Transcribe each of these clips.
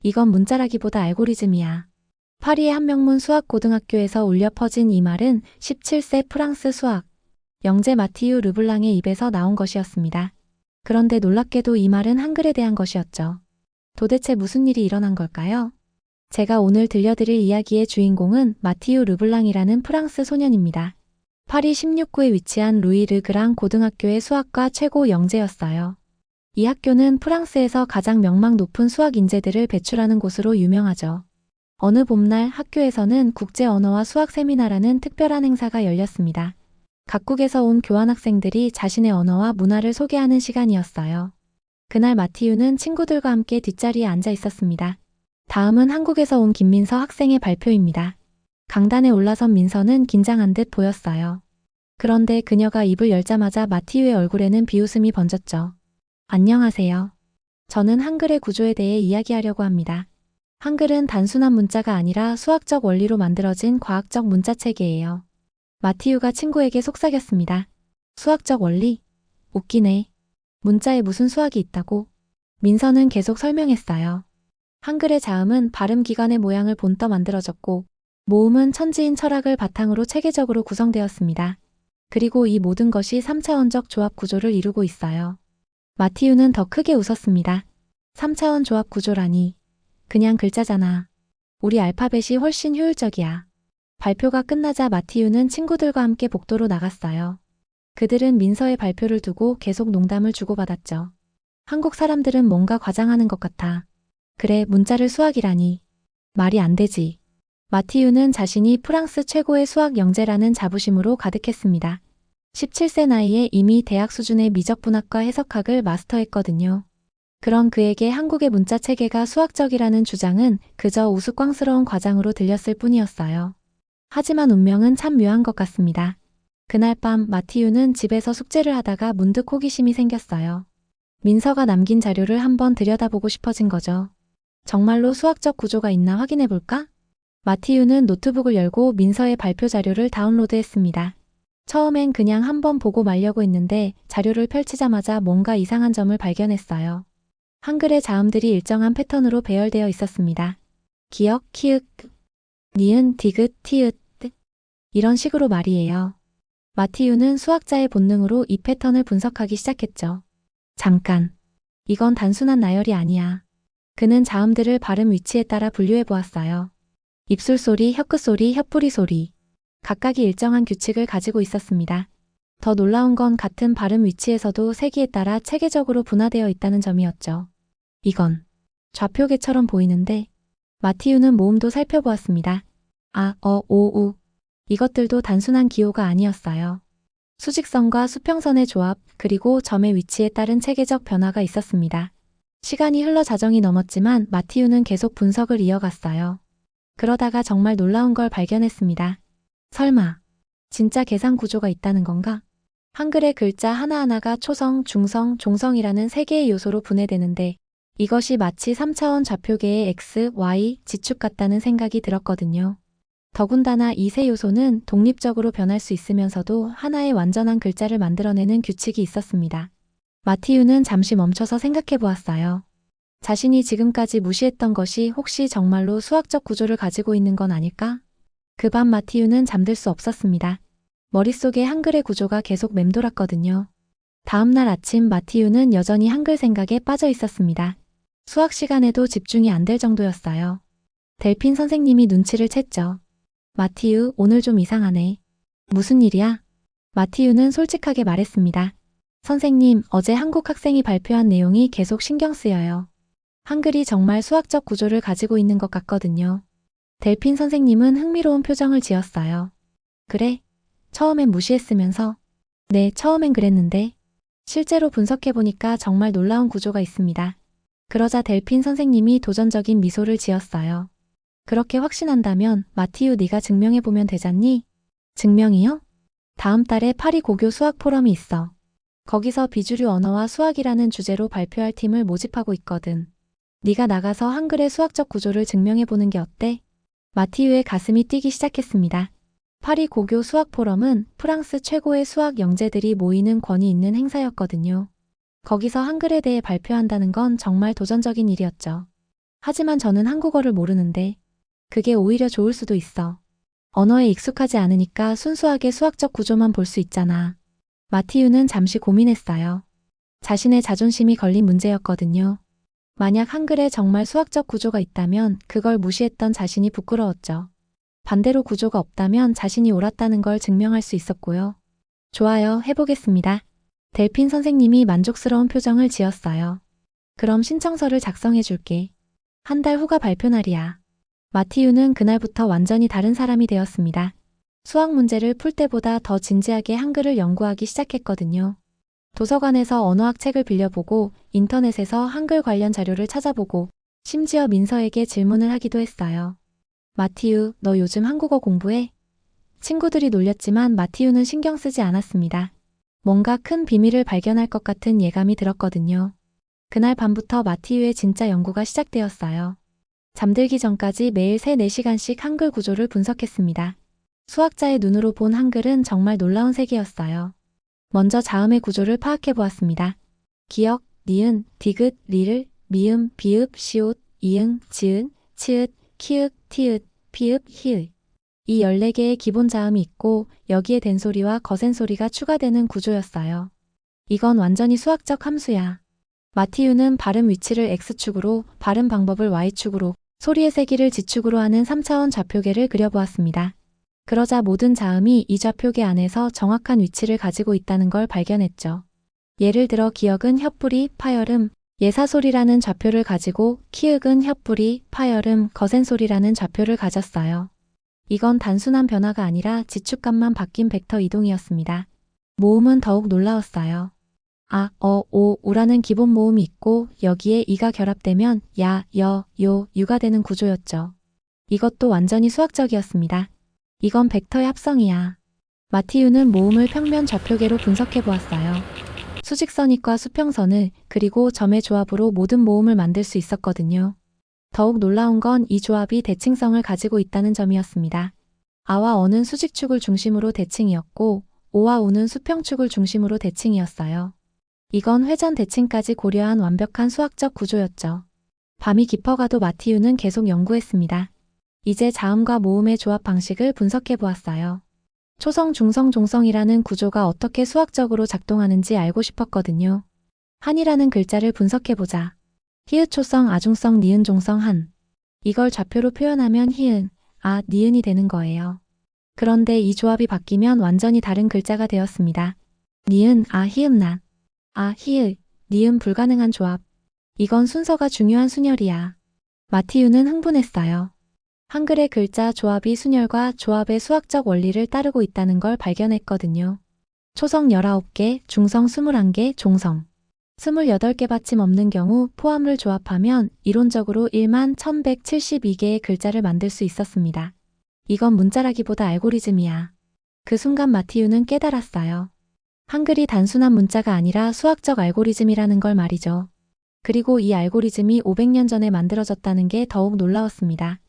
이건 문자라기보다 알고리즘이야. 파리의 한명문 수학고등학교에서 울려 퍼진 이 말은 17세 프랑스 수학 영재 마티유 르블랑의 입에서 나온 것이었습니다. 그런데 놀랍게도 이 말은 한글에 대한 것이었죠. 도대체 무슨 일이 일어난 걸까요? 제가 오늘 들려드릴 이야기의 주인공은 마티유 르블랑이라는 프랑스 소년입니다. 파리 16구에 위치한 루이 르그랑 고등학교의 수학과 최고 영재였어요. 이 학교는 프랑스에서 가장 명망 높은 수학 인재들을 배출하는 곳으로 유명하죠. 어느 봄날 학교에서는 국제 언어와 수학 세미나라는 특별한 행사가 열렸습니다. 각국에서 온 교환학생들이 자신의 언어와 문화를 소개하는 시간이었어요. 그날 마티유는 친구들과 함께 뒷자리에 앉아 있었습니다. 다음은 한국에서 온 김민서 학생의 발표입니다. 강단에 올라선 민서는 긴장한 듯 보였어요. 그런데 그녀가 입을 열자마자 마티유의 얼굴에는 비웃음이 번졌죠. 안녕하세요. 저는 한글의 구조에 대해 이야기하려고 합니다. 한글은 단순한 문자가 아니라 수학적 원리로 만들어진 과학적 문자체계예요. 마티유가 친구에게 속삭였습니다. 수학적 원리? 웃기네. 문자에 무슨 수학이 있다고? 민서는 계속 설명했어요. 한글의 자음은 발음기관의 모양을 본떠 만들어졌고, 모음은 천지인 철학을 바탕으로 체계적으로 구성되었습니다. 그리고 이 모든 것이 3차원적 조합 구조를 이루고 있어요. 마티유는 더 크게 웃었습니다. 3차원 조합 구조라니. 그냥 글자잖아. 우리 알파벳이 훨씬 효율적이야. 발표가 끝나자 마티유는 친구들과 함께 복도로 나갔어요. 그들은 민서의 발표를 두고 계속 농담을 주고받았죠. 한국 사람들은 뭔가 과장하는 것 같아. 그래, 문자를 수학이라니. 말이 안 되지. 마티유는 자신이 프랑스 최고의 수학 영재라는 자부심으로 가득했습니다. 17세 나이에 이미 대학 수준의 미적분학과 해석학을 마스터했거든요. 그런 그에게 한국의 문자 체계가 수학적이라는 주장은 그저 우스꽝스러운 과장으로 들렸을 뿐이었어요. 하지만 운명은 참 묘한 것 같습니다. 그날 밤 마티유는 집에서 숙제를 하다가 문득 호기심이 생겼어요. 민서가 남긴 자료를 한번 들여다보고 싶어진 거죠. 정말로 수학적 구조가 있나 확인해 볼까? 마티유는 노트북을 열고 민서의 발표 자료를 다운로드했습니다. 처음엔 그냥 한번 보고 말려고 했는데 자료를 펼치자마자 뭔가 이상한 점을 발견했어요. 한글의 자음들이 일정한 패턴으로 배열되어 있었습니다. 기역, 키읔, 니은, 디귿, 티읕 이런 식으로 말이에요. 마티유는 수학자의 본능으로 이 패턴을 분석하기 시작했죠. 잠깐. 이건 단순한 나열이 아니야. 그는 자음들을 발음 위치에 따라 분류해 보았어요. 입술 소리, 혀끝 소리, 혀뿌리 소리. 각각이 일정한 규칙을 가지고 있었습니다. 더 놀라운 건 같은 발음 위치에서도 세기에 따라 체계적으로 분화되어 있다는 점이었죠. 이건 좌표계처럼 보이는데 마티유는 모음도 살펴보았습니다. 아, 어, 오, 우. 이것들도 단순한 기호가 아니었어요. 수직선과 수평선의 조합, 그리고 점의 위치에 따른 체계적 변화가 있었습니다. 시간이 흘러 자정이 넘었지만 마티유는 계속 분석을 이어갔어요. 그러다가 정말 놀라운 걸 발견했습니다. 설마, 진짜 계산 구조가 있다는 건가? 한글의 글자 하나하나가 초성, 중성, 종성이라는 세 개의 요소로 분해되는데 이것이 마치 3차원 좌표계의 X, Y, G축 같다는 생각이 들었거든요. 더군다나 이 세 요소는 독립적으로 변할 수 있으면서도 하나의 완전한 글자를 만들어내는 규칙이 있었습니다. 마티유는 잠시 멈춰서 생각해 보았어요. 자신이 지금까지 무시했던 것이 혹시 정말로 수학적 구조를 가지고 있는 건 아닐까? 그 밤 마티유는 잠들 수 없었습니다. 머릿속에 한글의 구조가 계속 맴돌았거든요. 다음 날 아침 마티유는 여전히 한글 생각에 빠져 있었습니다. 수학 시간에도 집중이 안 될 정도였어요. 델핀 선생님이 눈치를 챘죠. 마티유, 오늘 좀 이상하네. 무슨 일이야? 마티유는 솔직하게 말했습니다. 선생님, 어제 한국 학생이 발표한 내용이 계속 신경 쓰여요. 한글이 정말 수학적 구조를 가지고 있는 것 같거든요. 델핀 선생님은 흥미로운 표정을 지었어요. 그래? 처음엔 무시했으면서? 네, 처음엔 그랬는데. 실제로 분석해보니까 정말 놀라운 구조가 있습니다. 그러자 델핀 선생님이 도전적인 미소를 지었어요. 그렇게 확신한다면 마티유 네가 증명해보면 되잖니? 증명이요? 다음 달에 파리 고교 수학 포럼이 있어. 거기서 비주류 언어와 수학이라는 주제로 발표할 팀을 모집하고 있거든. 네가 나가서 한글의 수학적 구조를 증명해보는 게 어때? 마티유의 가슴이 뛰기 시작했습니다. 파리 고교 수학 포럼은 프랑스 최고의 수학 영재들이 모이는 권위 있는 행사였거든요. 거기서 한글에 대해 발표한다는 건 정말 도전적인 일이었죠. 하지만 저는 한국어를 모르는데 그게 오히려 좋을 수도 있어. 언어에 익숙하지 않으니까 순수하게 수학적 구조만 볼 수 있잖아. 마티유는 잠시 고민했어요. 자신의 자존심이 걸린 문제였거든요. 만약 한글에 정말 수학적 구조가 있다면 그걸 무시했던 자신이 부끄러웠죠. 반대로 구조가 없다면 자신이 옳았다는 걸 증명할 수 있었고요. 좋아요, 해보겠습니다. 델핀 선생님이 만족스러운 표정을 지었어요. 그럼 신청서를 작성해 줄게. 한 달 후가 발표 날이야. 마티유는 그날부터 완전히 다른 사람이 되었습니다. 수학 문제를 풀 때보다 더 진지하게 한글을 연구하기 시작했거든요. 도서관에서 언어학 책을 빌려보고 인터넷에서 한글 관련 자료를 찾아보고 심지어 민서에게 질문을 하기도 했어요. 마티유, 너 요즘 한국어 공부해? 친구들이 놀렸지만 마티유는 신경 쓰지 않았습니다. 뭔가 큰 비밀을 발견할 것 같은 예감이 들었거든요. 그날 밤부터 마티유의 진짜 연구가 시작되었어요. 잠들기 전까지 매일 3-4시간씩 한글 구조를 분석했습니다. 수학자의 눈으로 본 한글은 정말 놀라운 세계였어요. 먼저 자음의 구조를 파악해 보았습니다. 기역, 니은, 디귿, 리을, 미음, 비읍, 시옷, 이응, 지은, 치읓, 키읔, 티읕, 피읍, 히읗. 이 14개의 기본 자음이 있고 여기에 된소리와 거센소리가 추가되는 구조였어요. 이건 완전히 수학적 함수야. 마티유는 발음 위치를 X축으로, 발음 방법을 Y축으로, 소리의 세기를 Z축으로 하는 3차원 좌표계를 그려보았습니다. 그러자 모든 자음이 이 좌표계 안에서 정확한 위치를 가지고 있다는 걸 발견했죠. 예를 들어 기역은 혓부리, 파열음, 예사소리라는 좌표를 가지고 키읔은 혓부리, 파열음, 거센소리라는 좌표를 가졌어요. 이건 단순한 변화가 아니라 지축값만 바뀐 벡터 이동이었습니다. 모음은 더욱 놀라웠어요. 아, 오, 우라는 기본 모음이 있고 여기에 이가 결합되면 야, 여, 요, 유가 되는 구조였죠. 이것도 완전히 수학적이었습니다. 이건 벡터의 합성이야. 마티유는 모음을 평면 좌표계로 분석해 보았어요. 수직선익과 수평선을 그리고 점의 조합으로 모든 모음을 만들 수 있었거든요. 더욱 놀라운 건 이 조합이 대칭성을 가지고 있다는 점이었습니다. 아와 어는 수직축을 중심으로 대칭이었고 오와 우는 수평축을 중심으로 대칭이었어요. 이건 회전 대칭까지 고려한 완벽한 수학적 구조였죠. 밤이 깊어가도 마티유는 계속 연구했습니다. 이제 자음과 모음의 조합 방식을 분석해 보았어요. 초성, 중성, 종성이라는 구조가 어떻게 수학적으로 작동하는지 알고 싶었거든요. 한이라는 글자를 분석해보자. 히읗 초성, 아중성, 니은 종성 한. 이걸 좌표로 표현하면 히읗, 아, 니은이 되는 거예요. 그런데 이 조합이 바뀌면 완전히 다른 글자가 되었습니다. 니은, 아, 히읗, 낫. 아, 히읗, 니은 불가능한 조합. 이건 순서가 중요한 순열이야. 마티유는 흥분했어요. 한글의 글자 조합이 순열과 조합의 수학적 원리를 따르고 있다는 걸 발견했거든요. 초성 19개, 중성 21개, 종성 28개 받침 없는 경우 포함을 조합하면 이론적으로 11,172개의 글자를 만들 수 있었습니다. 이건 문자라기보다 알고리즘이야. 그 순간 마티유는 깨달았어요. 한글이 단순한 문자가 아니라 수학적 알고리즘이라는 걸 말이죠. 그리고 이 알고리즘이 500년 전에 만들어졌다는 게 더욱 놀라웠습니다.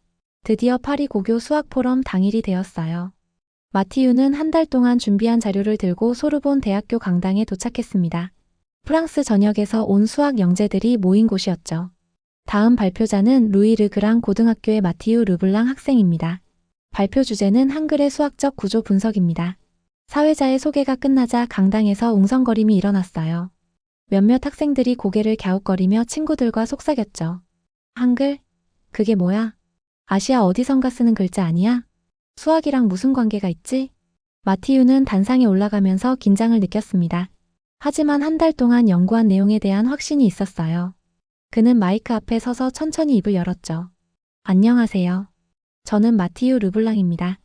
드디어 파리 고교 수학 포럼 당일이 되었어요. 마티유는 한 달 동안 준비한 자료를 들고 소르본 대학교 강당에 도착했습니다. 프랑스 전역에서 온 수학 영재들이 모인 곳이었죠. 다음 발표자는 루이 르그랑 고등학교의 마티유 르블랑 학생입니다. 발표 주제는 한글의 수학적 구조 분석입니다. 사회자의 소개가 끝나자 강당에서 웅성거림이 일어났어요. 몇몇 학생들이 고개를 갸웃거리며 친구들과 속삭였죠. 한글? 그게 뭐야? 아시아 어디선가 쓰는 글자 아니야? 수학이랑 무슨 관계가 있지? 마티유는 단상에 올라가면서 긴장을 느꼈습니다. 하지만 한 달 동안 연구한 내용에 대한 확신이 있었어요. 그는 마이크 앞에 서서 천천히 입을 열었죠. 안녕하세요. 저는 마티유 르블랑입니다.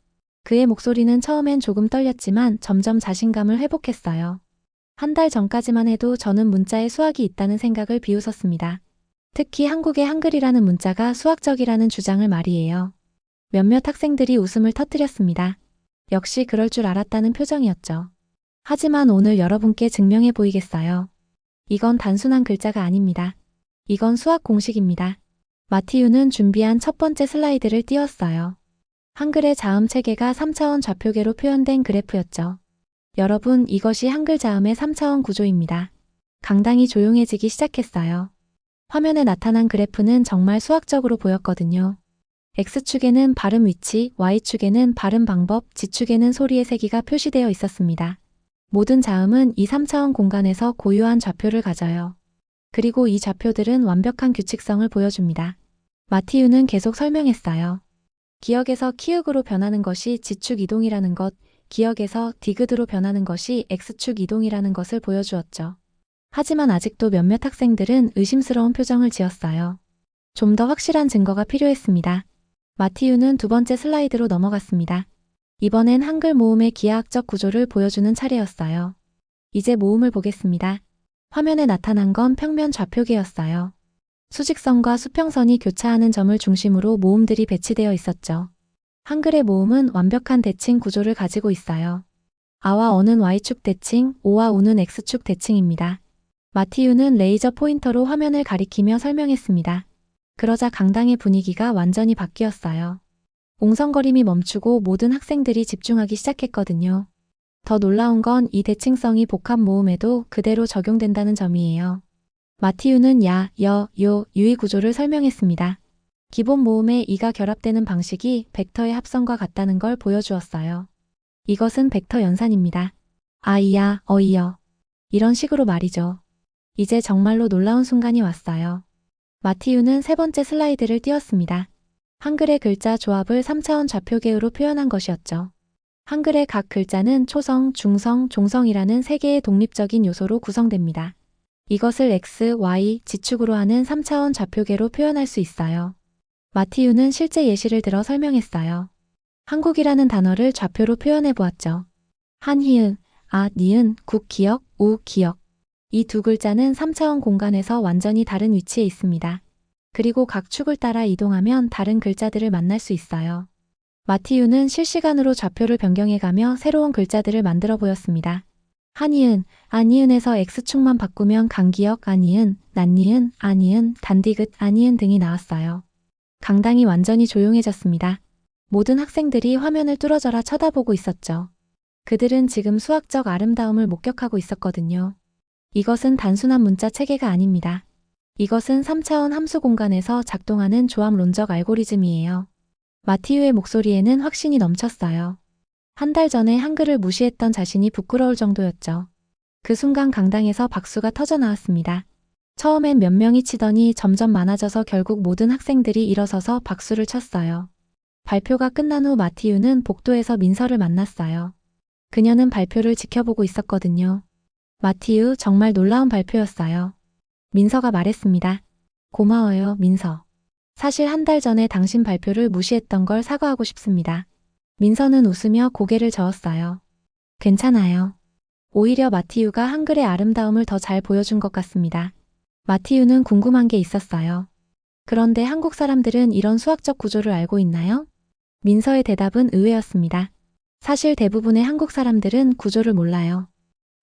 그의 목소리는 처음엔 조금 떨렸지만 점점 자신감을 회복했어요. 한 달 전까지만 해도 저는 문자에 수학이 있다는 생각을 비웃었습니다. 특히 한국의 한글이라는 문자가 수학적이라는 주장을 말이에요. 몇몇 학생들이 웃음을 터뜨렸습니다. 역시 그럴 줄 알았다는 표정이었죠. 하지만 오늘 여러분께 증명해 보이겠어요. 이건 단순한 글자가 아닙니다. 이건 수학 공식입니다. 마티유는 준비한 첫 번째 슬라이드를 띄웠어요. 한글의 자음 체계가 3차원 좌표계로 표현된 그래프였죠. 여러분, 이것이 한글 자음의 3차원 구조입니다. 강당이 조용해지기 시작했어요. 화면에 나타난 그래프는 정말 수학적으로 보였거든요. X축에는 발음 위치, Y축에는 발음 방법, Z축에는 소리의 세기가 표시되어 있었습니다. 모든 자음은 이 3차원 공간에서 고유한 좌표를 가져요. 그리고 이 좌표들은 완벽한 규칙성을 보여줍니다. 마티유는 계속 설명했어요. 기역에서 키읔으로 변하는 것이 G축 이동이라는 것, 기역에서 디귿으로 변하는 것이 X축 이동이라는 것을 보여주었죠. 하지만 아직도 몇몇 학생들은 의심스러운 표정을 지었어요. 좀 더 확실한 증거가 필요했습니다. 마티유는 두 번째 슬라이드로 넘어갔습니다. 이번엔 한글 모음의 기하학적 구조를 보여주는 차례였어요. 이제 모음을 보겠습니다. 화면에 나타난 건 평면 좌표계였어요. 수직선과 수평선이 교차하는 점을 중심으로 모음들이 배치되어 있었죠. 한글의 모음은 완벽한 대칭 구조를 가지고 있어요. 아와 어는 Y축 대칭, 오와 우는 X축 대칭입니다. 마티유는 레이저 포인터로 화면을 가리키며 설명했습니다. 그러자 강당의 분위기가 완전히 바뀌었어요. 옹성거림이 멈추고 모든 학생들이 집중하기 시작했거든요. 더 놀라운 건 이 대칭성이 복합 모음에도 그대로 적용된다는 점이에요. 마티유는 야, 여, 요, 유의 구조를 설명했습니다. 기본 모음의 이가 결합되는 방식이 벡터의 합성과 같다는 걸 보여주었어요. 이것은 벡터 연산입니다. 아이야, 어이여. 이런 식으로 말이죠. 이제 정말로 놀라운 순간이 왔어요. 마티유는 세 번째 슬라이드를 띄웠습니다. 한글의 글자 조합을 3차원 좌표계로 표현한 것이었죠. 한글의 각 글자는 초성, 중성, 종성이라는 세 개의 독립적인 요소로 구성됩니다. 이것을 X, Y, Z축으로 하는 3차원 좌표계로 표현할 수 있어요. 마티유는 실제 예시를 들어 설명했어요. 한국이라는 단어를 좌표로 표현해 보았죠. 한희은, 아, 니은, 국, 기역, 우, 기역. 이 두 글자는 3차원 공간에서 완전히 다른 위치에 있습니다. 그리고 각 축을 따라 이동하면 다른 글자들을 만날 수 있어요. 마티유는 실시간으로 좌표를 변경해가며 새로운 글자들을 만들어 보였습니다. 한이은, 아니은에서 X축만 바꾸면 강기역, 아니은, 난니은, 아니은, 단디귿, 아니은 등이 나왔어요. 강당이 완전히 조용해졌습니다. 모든 학생들이 화면을 뚫어져라 쳐다보고 있었죠. 그들은 지금 수학적 아름다움을 목격하고 있었거든요. 이것은 단순한 문자 체계가 아닙니다. 이것은 3차원 함수 공간에서 작동하는 조합론적 알고리즘이에요. 마티유의 목소리에는 확신이 넘쳤어요. 한 달 전에 한글을 무시했던 자신이 부끄러울 정도였죠. 그 순간 강당에서 박수가 터져 나왔습니다. 처음엔 몇 명이 치더니 점점 많아져서 결국 모든 학생들이 일어서서 박수를 쳤어요. 발표가 끝난 후 마티유는 복도에서 민서를 만났어요. 그녀는 발표를 지켜보고 있었거든요. 마티유, 정말 놀라운 발표였어요. 민서가 말했습니다. 고마워요, 민서. 사실 한 달 전에 당신 발표를 무시했던 걸 사과하고 싶습니다. 민서는 웃으며 고개를 저었어요. 괜찮아요. 오히려 마티유가 한글의 아름다움을 더 잘 보여준 것 같습니다. 마티유는 궁금한 게 있었어요. 그런데 한국 사람들은 이런 수학적 구조를 알고 있나요? 민서의 대답은 의외였습니다. 사실 대부분의 한국 사람들은 구조를 몰라요.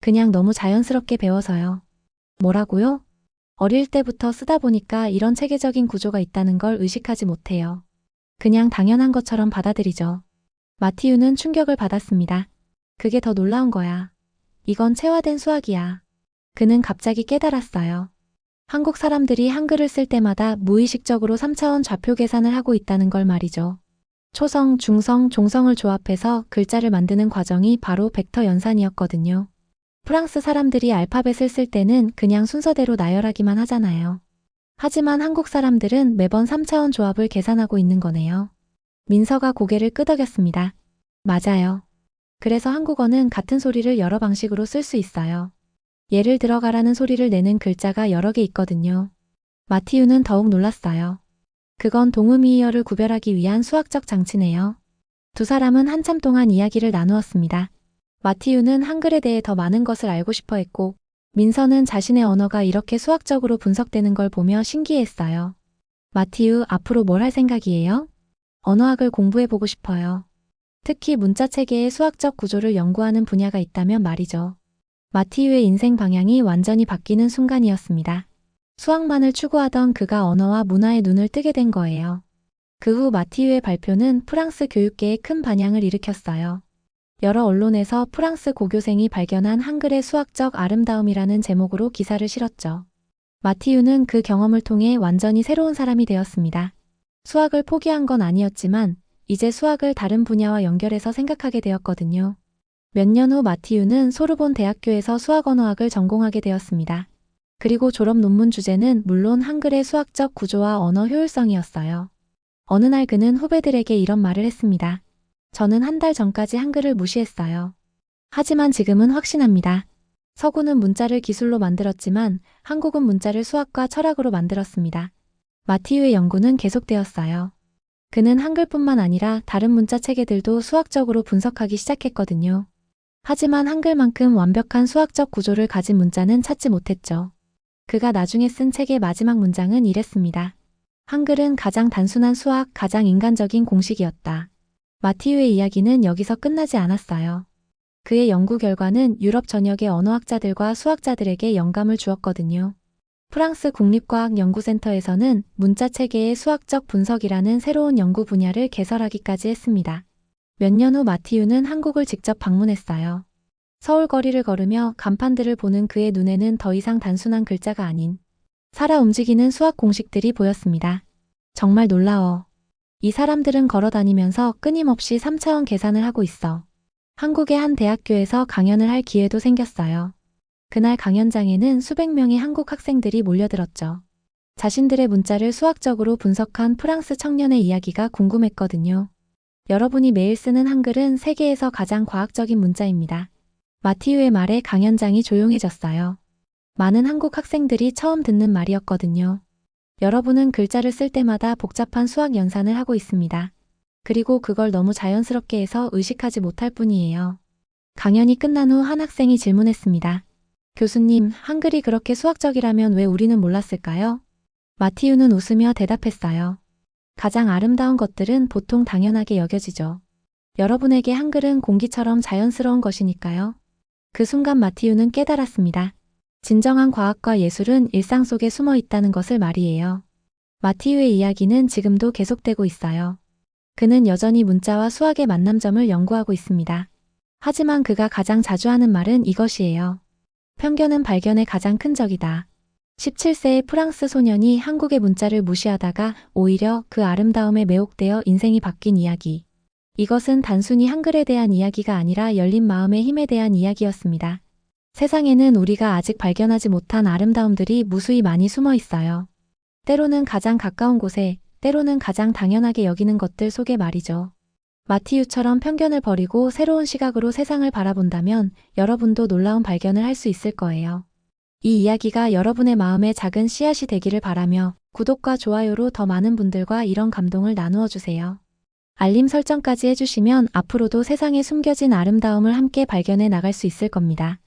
그냥 너무 자연스럽게 배워서요. 뭐라고요? 어릴 때부터 쓰다 보니까 이런 체계적인 구조가 있다는 걸 의식하지 못해요. 그냥 당연한 것처럼 받아들이죠. 마티유는 충격을 받았습니다. 그게 더 놀라운 거야. 이건 체화된 수학이야. 그는 갑자기 깨달았어요. 한국 사람들이 한글을 쓸 때마다 무의식적으로 3차원 좌표 계산을 하고 있다는 걸 말이죠. 초성, 중성, 종성을 조합해서 글자를 만드는 과정이 바로 벡터 연산이었거든요. 프랑스 사람들이 알파벳을 쓸 때는 그냥 순서대로 나열하기만 하잖아요. 하지만 한국 사람들은 매번 3차원 조합을 계산하고 있는 거네요. 민서가 고개를 끄덕였습니다. 맞아요. 그래서 한국어는 같은 소리를 여러 방식으로 쓸 수 있어요. 예를 들어 가라는 소리를 내는 글자가 여러 개 있거든요. 마티유는 더욱 놀랐어요. 그건 동음이의어를 구별하기 위한 수학적 장치네요. 두 사람은 한참 동안 이야기를 나누었습니다. 마티유는 한글에 대해 더 많은 것을 알고 싶어 했고, 민서는 자신의 언어가 이렇게 수학적으로 분석되는 걸 보며 신기했어요. 마티유, 앞으로 뭘 할 생각이에요? 언어학을 공부해보고 싶어요. 특히 문자 체계의 수학적 구조를 연구하는 분야가 있다면 말이죠. 마티유의 인생 방향이 완전히 바뀌는 순간이었습니다. 수학만을 추구하던 그가 언어와 문화에 눈을 뜨게 된 거예요. 그 후 마티유의 발표는 프랑스 교육계에 큰 반향을 일으켰어요. 여러 언론에서 프랑스 고교생이 발견한 한글의 수학적 아름다움이라는 제목으로 기사를 실었죠. 마티유는 그 경험을 통해 완전히 새로운 사람이 되었습니다. 수학을 포기한 건 아니었지만 이제 수학을 다른 분야와 연결해서 생각하게 되었거든요. 몇 년 후 마티유는 소르본 대학교에서 수학 언어학을 전공하게 되었습니다. 그리고 졸업 논문 주제는 물론 한글의 수학적 구조와 언어 효율성이었어요. 어느 날 그는 후배들에게 이런 말을 했습니다. 저는 한 달 전까지 한글을 무시했어요. 하지만 지금은 확신합니다. 서구는 문자를 기술로 만들었지만 한국은 문자를 수학과 철학으로 만들었습니다. 마티유의 연구는 계속되었어요. 그는 한글뿐만 아니라 다른 문자 체계들도 수학적으로 분석하기 시작했거든요. 하지만 한글만큼 완벽한 수학적 구조를 가진 문자는 찾지 못했죠. 그가 나중에 쓴 책의 마지막 문장은 이랬습니다. 한글은 가장 단순한 수학, 가장 인간적인 공식이었다. 마티유의 이야기는 여기서 끝나지 않았어요. 그의 연구 결과는 유럽 전역의 언어학자들과 수학자들에게 영감을 주었거든요. 프랑스 국립과학연구센터에서는 문자 체계의 수학적 분석이라는 새로운 연구 분야를 개설하기까지 했습니다. 몇 년 후 마티유는 한국을 직접 방문했어요. 서울 거리를 걸으며 간판들을 보는 그의 눈에는 더 이상 단순한 글자가 아닌 살아 움직이는 수학 공식들이 보였습니다. 정말 놀라워. 이 사람들은 걸어 다니면서 끊임없이 3차원 계산을 하고 있어. 한국의 한 대학교에서 강연을 할 기회도 생겼어요. 그날 강연장에는 수백 명의 한국 학생들이 몰려들었죠. 자신들의 문자를 수학적으로 분석한 프랑스 청년의 이야기가 궁금했거든요. 여러분이 매일 쓰는 한글은 세계에서 가장 과학적인 문자입니다. 마티유의 말에 강연장이 조용해졌어요. 많은 한국 학생들이 처음 듣는 말이었거든요. 여러분은 글자를 쓸 때마다 복잡한 수학 연산을 하고 있습니다. 그리고 그걸 너무 자연스럽게 해서 의식하지 못할 뿐이에요. 강연이 끝난 후 한 학생이 질문했습니다. 교수님, 한글이 그렇게 수학적이라면 왜 우리는 몰랐을까요? 마티유는 웃으며 대답했어요. 가장 아름다운 것들은 보통 당연하게 여겨지죠. 여러분에게 한글은 공기처럼 자연스러운 것이니까요. 그 순간 마티유는 깨달았습니다. 진정한 과학과 예술은 일상 속에 숨어 있다는 것을 말이에요. 마티유의 이야기는 지금도 계속되고 있어요. 그는 여전히 문자와 수학의 만남점을 연구하고 있습니다. 하지만 그가 가장 자주 하는 말은 이것이에요. 편견은 발견의 가장 큰 적이다. 17세의 프랑스 소년이 한국의 문자를 무시하다가 오히려 그 아름다움에 매혹되어 인생이 바뀐 이야기. 이것은 단순히 한글에 대한 이야기가 아니라 열린 마음의 힘에 대한 이야기였습니다. 세상에는 우리가 아직 발견하지 못한 아름다움들이 무수히 많이 숨어 있어요. 때로는 가장 가까운 곳에, 때로는 가장 당연하게 여기는 것들 속에 말이죠. 마티유처럼 편견을 버리고 새로운 시각으로 세상을 바라본다면 여러분도 놀라운 발견을 할 수 있을 거예요. 이 이야기가 여러분의 마음에 작은 씨앗이 되기를 바라며 구독과 좋아요로 더 많은 분들과 이런 감동을 나누어 주세요. 알림 설정까지 해주시면 앞으로도 세상에 숨겨진 아름다움을 함께 발견해 나갈 수 있을 겁니다.